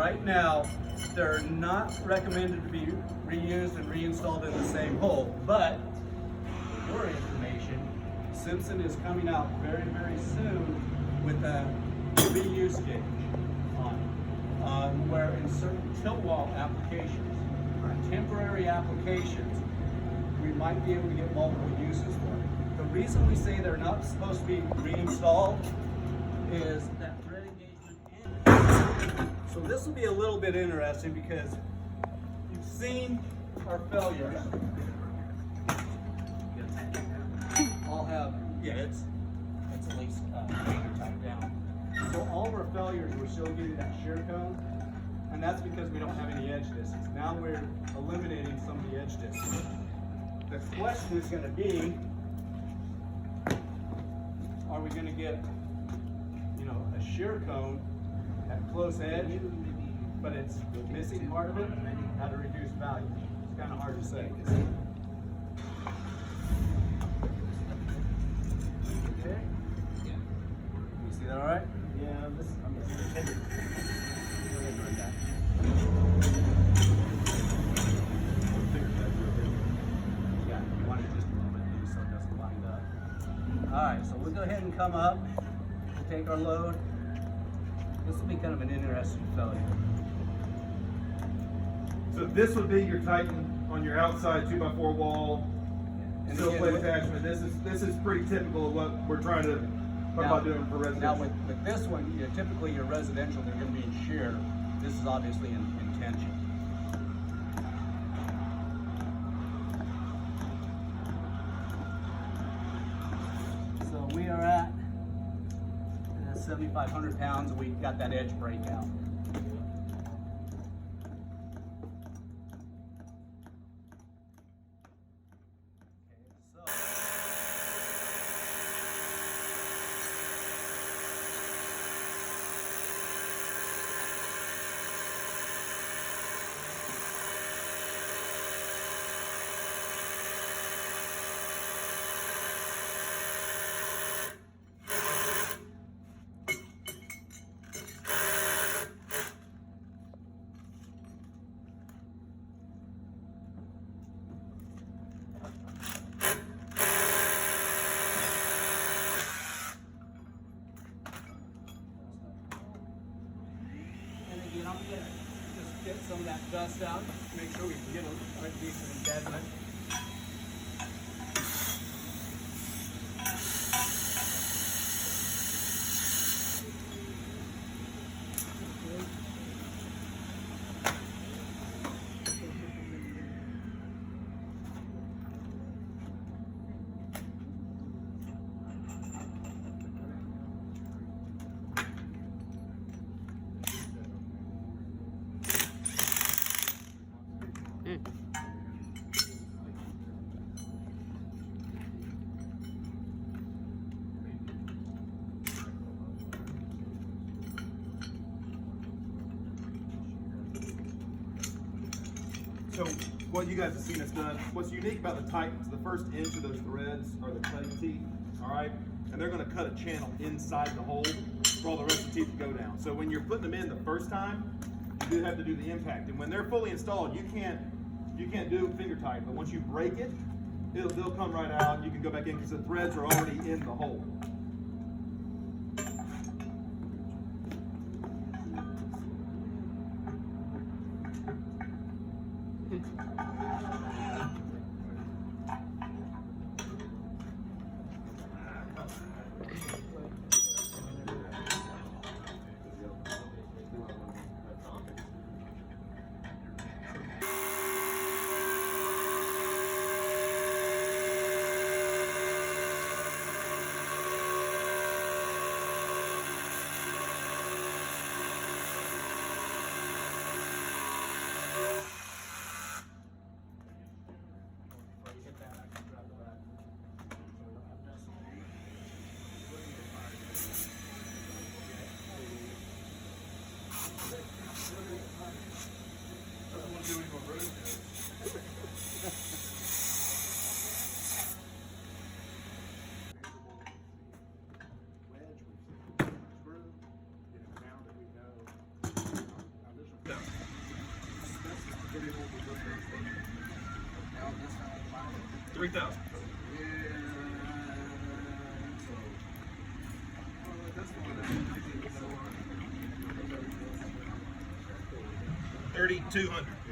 right now, they're not recommended to be reused and reinstalled in the same hole, but for your information, Simpson is coming out very, very soon with a reuse gauge on it, where in certain tilt wall applications, temporary applications, we might be able to get multiple uses for it. The reason we say they're not supposed to be reinstalled is that thread engagement ended. So this will be a little bit interesting because you've seen our failures. All have, yeah, it's at least tight down. So all of our failures, we're still getting that shear cone, and that's because we don't have any edge distance. Now we're eliminating some of the edge distance. The question is going to be, are we going to get, you know, a shear cone at close edge, but it's missing part of it? How to reduce value? It's kind of hard to say. Okay. You see that all right? Yeah, this I'm intended. Go ahead and run that. Yeah, you want it just a little bit loose so it doesn't wind up. All right, so we'll go ahead and come up. We'll take our load. This will be kind of an interesting failure. So this would be your Titan on your outside 2x4 wall, And steel again, plate with- attachment. This is pretty typical of what we're trying to talk about doing for residential. Now with this one, you know, typically your residential, they're going to be in shear. This is obviously in tension. So we are at 7,500 pounds, and we got that edge breakout. And I'm gonna just get some of that dust out, make sure we can get a decent embedment. So what you guys have seen us done, what's unique about the Titans, the first inch of those threads are the cutting teeth, all right? And they're gonna cut a channel inside the hole for all the rest of the teeth to go down. So when you're putting them in the first time, you do have to do the impact. And when they're fully installed, you can't do finger tight, but once you break it, they'll come right out. You can go back in because the threads are already in the hole. $3,000. $3,200.